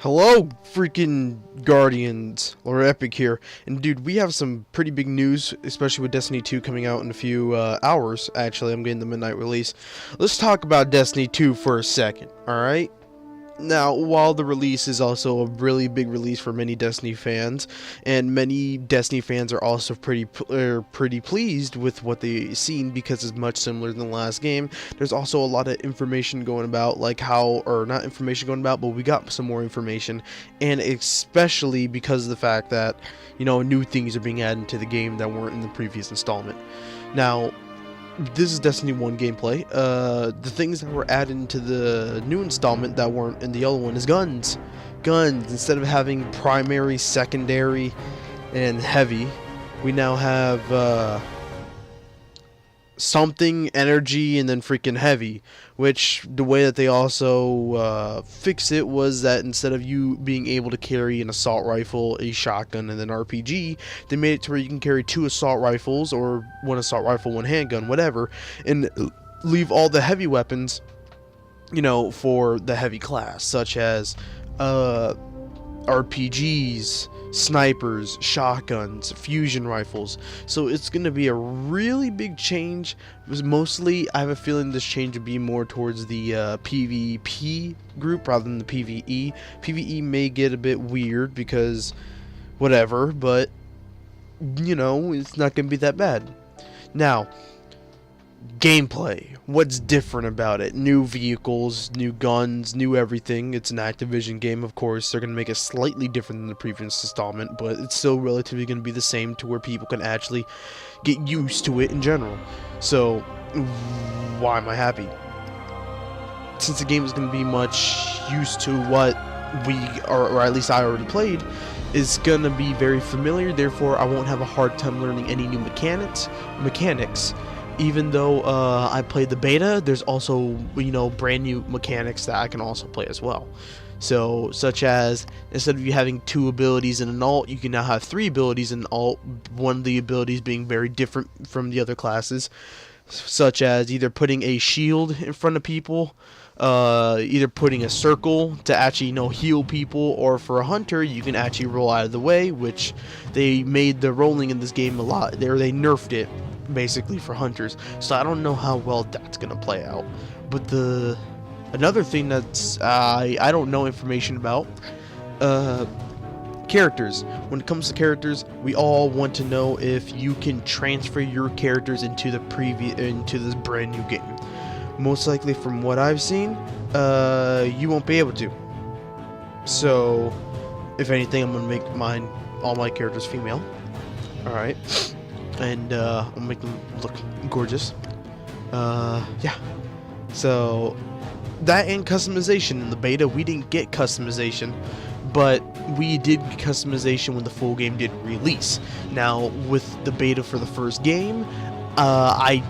Hello, freaking Guardians, or Epic here, and dude, we have some pretty big news, especially with Destiny 2 coming out in a few hours. Actually, I'm getting the midnight release. Let's talk about Destiny 2 for a second, alright? Now, while the release is also a really big release for many Destiny fans, and many Destiny fans are also pretty pleased with what they've seen because it's much similar than the last game, there's also a lot of information going about, like or not information going about, but we got some more information, and especially because of the fact that, you know, new things are being added to the game that weren't in the previous installment. Now, this is Destiny 1 gameplay. The things that were added into the new installment that weren't in the other one is guns. Guns. Instead of having primary, secondary, and heavy, we now have something, energy, and then freaking heavy. Which, the way that they also fixed it was that instead of you being able to carry an assault rifle, a shotgun, and an RPG, they made it to where you can carry 2 assault rifles, or 1 assault rifle, 1 handgun, whatever, and leave all the heavy weapons, you know, for the heavy class, such as RPGs, snipers, shotguns, fusion rifles. So it's going to be a really big change. It was mostly, I have a feeling this change would be more towards the PvP group rather than the PvE. PvE may get a bit weird because whatever, but you know, it's not going to be that bad. Now, gameplay. What's different about it? New vehicles, new guns, new everything. It's an Activision game, of course. They're going to make it slightly different than the previous installment, but it's still relatively going to be the same to where people can actually get used to it in general. So, why am I happy? Since the game is going to be much used to what we, or at least I already played, is going to be very familiar. Therefore, I won't have a hard time learning any new mechanics. Even though I played the beta, there's also, you know, brand new mechanics that I can also play as well. So, such as, instead of you having 2 abilities in an alt, you can now have 3 abilities in an alt, one of the abilities being very different from the other classes, such as either putting a shield in front of people, either putting a circle to actually, you know, heal people, or for a hunter, you can actually roll out of the way, which they made the rolling in this game a lot, they nerfed it basically for hunters, so I don't know how well that's gonna play out. But another thing that's I don't know information about, characters. When it comes to characters, we all want to know if you can transfer your characters into this brand new game. Most likely, from what I've seen, you won't be able to. So, if anything, I'm gonna make all my characters female. All right. And I'll make them look gorgeous. Yeah. So that and customization. In the beta, we didn't get customization, but we did get customization when the full game did release. Now, with the beta for the first game, I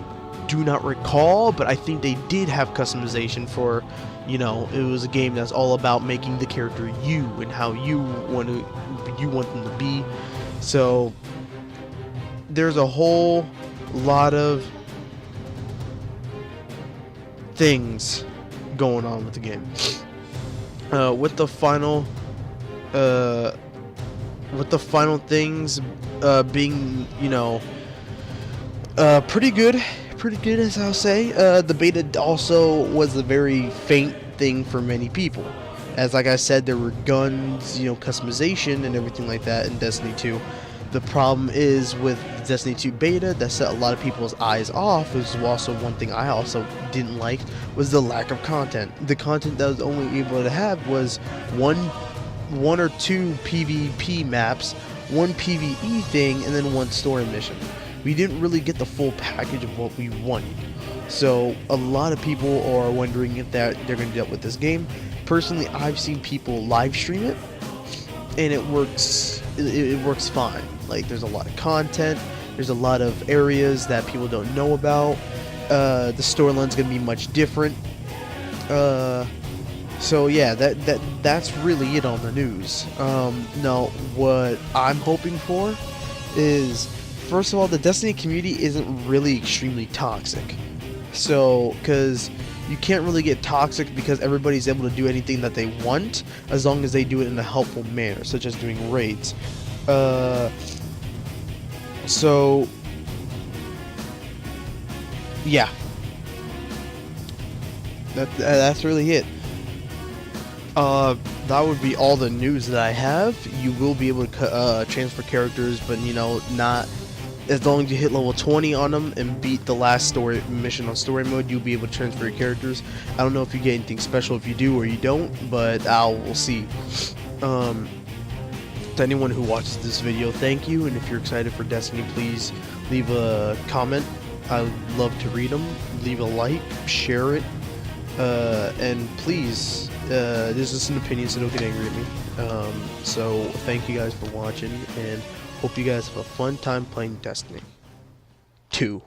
do not recall, but I think they did have customization for, you know, it was a game that's all about making the character you and how you want them to be. So there's a whole lot of things going on with the game. With the final things being, you know, pretty good as I'll say. The beta also was a very faint thing for many people, as like I said, there were guns, you know, customization and everything like that in Destiny 2. The problem is with Destiny 2 beta that set a lot of people's eyes off. Is also one thing I also didn't like, was the lack of content. The content that I was only able to have was one or 2 PvP maps, 1 PvE thing, and then 1 story mission. We didn't really get the full package of what we wanted. So a lot of people are wondering if they're going to deal with this game. Personally, I've seen people live stream it, and it works. It works fine. Like, there's a lot of content, there's a lot of areas that people don't know about, the storyline's gonna be much different, so yeah, that's really it on the news. Now, what I'm hoping for is, first of all, the Destiny community isn't really extremely toxic, so, because you can't really get toxic because everybody's able to do anything that they want as long as they do it in a helpful manner, such as doing raids. So yeah, that's really it. That would be all the news that I have. You will be able to transfer characters, but you know, not as long as you hit level 20 on them and beat the last story mission on story mode, you'll be able to transfer your characters. I don't know if you get anything special if you do or you don't, but we'll see. To anyone who watches this video, thank you, and if you're excited for Destiny, please leave a comment. I would love to read them. Leave a like, share it, and please, this is an opinion, so don't get angry at me. So thank you guys for watching, and hope you guys have a fun time playing Destiny 2.